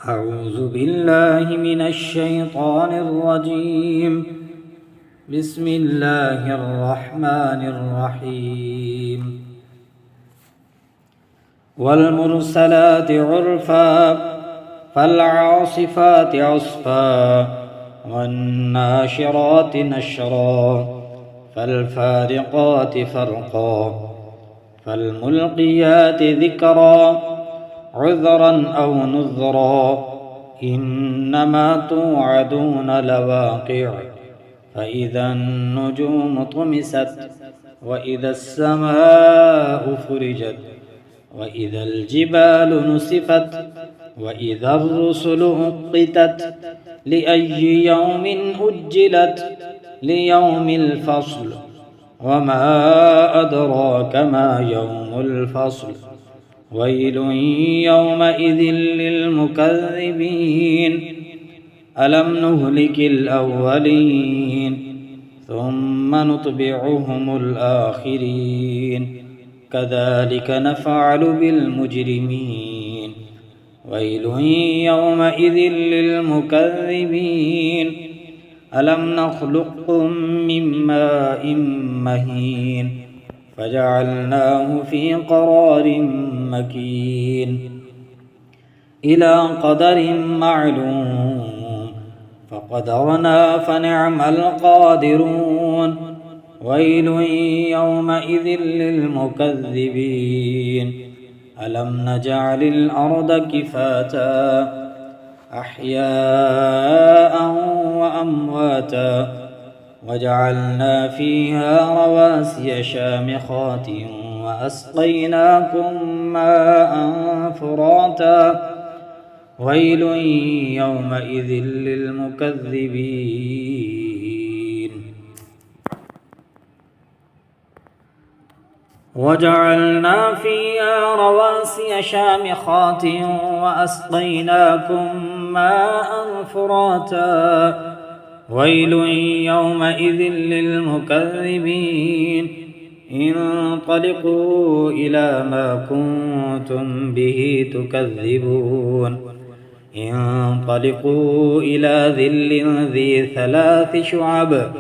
أعوذ بالله من الشيطان الرجيم. بسم الله الرحمن الرحيم. والمرسلات عرفا فالعاصفات عصفا والناشرات نشرا فالفارقات فرقا فالملقيات ذكرا عذرا أو نذرا إنما توعدون لواقع فإذا النجوم طمست وإذا السماء فرجت وإذا الجبال نسفت وإذا الرسل أقتت لأي يوم أجلت ليوم الفصل وما أدراك ما يوم الفصل ويل يومئذ للمكذبين ألم نهلك الأولين ثم نطبعهم الآخرين كذلك نفعل بالمجرمين ويل يومئذ للمكذبين ألم نخلقكم من ماء مهين فجعلناه في قرار مكين إلى قدر معلوم فقدرنا فنعم القادرون ويل يومئذ للمكذبين ألم نجعل الأرض كفاتا أحياء وأمواتا وجعلنا فيها رواسي شامخات وأسقيناكم ماء فراتا ويل يومئذ للمكذبين وجعلنا فيها رواسي شامخات وأسقيناكم ماء فراتا ويل يومئذ للمكذبين انطلقوا إلى ما كنتم به تكذبون انطلقوا إلى ظل ذي 3 شعب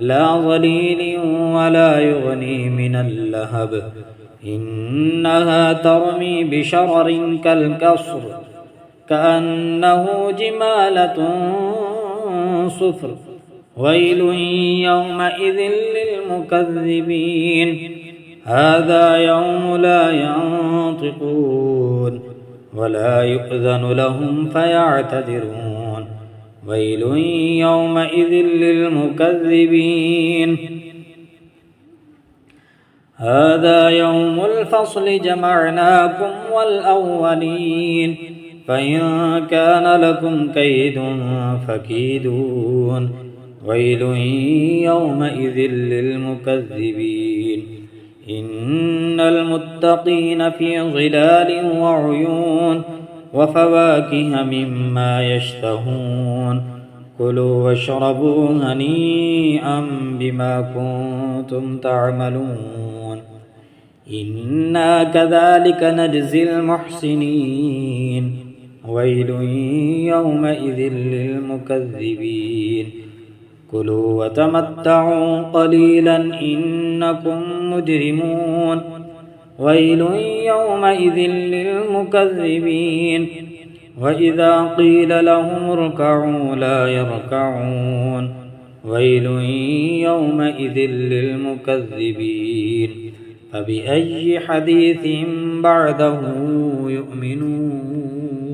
لا ظليل ولا يغني من اللهب إنها ترمي بشرر كالقصر كأنه جمالة صفر ويل يومئذ للمكذبين هذا يوم لا ينطقون ولا يؤذن لهم فيعتذرون ويل يومئذ للمكذبين هذا يوم الفصل جمعناكم والأولين فإن كان لكم كيد فكيدون ويل يومئذ للمكذبين إن المتقين في ظلال وعيون وفواكه مما يشتهون كلوا واشربوا هنيئا بما كنتم تعملون إنا كذلك نجزي المحسنين ويل يومئذ للمكذبين كلوا وتمتعوا قليلا إنكم مجرمون ويل يومئذ للمكذبين وإذا قيل لهم اركعوا لا يركعون ويل يومئذ للمكذبين فبأي حديث بعده يؤمنون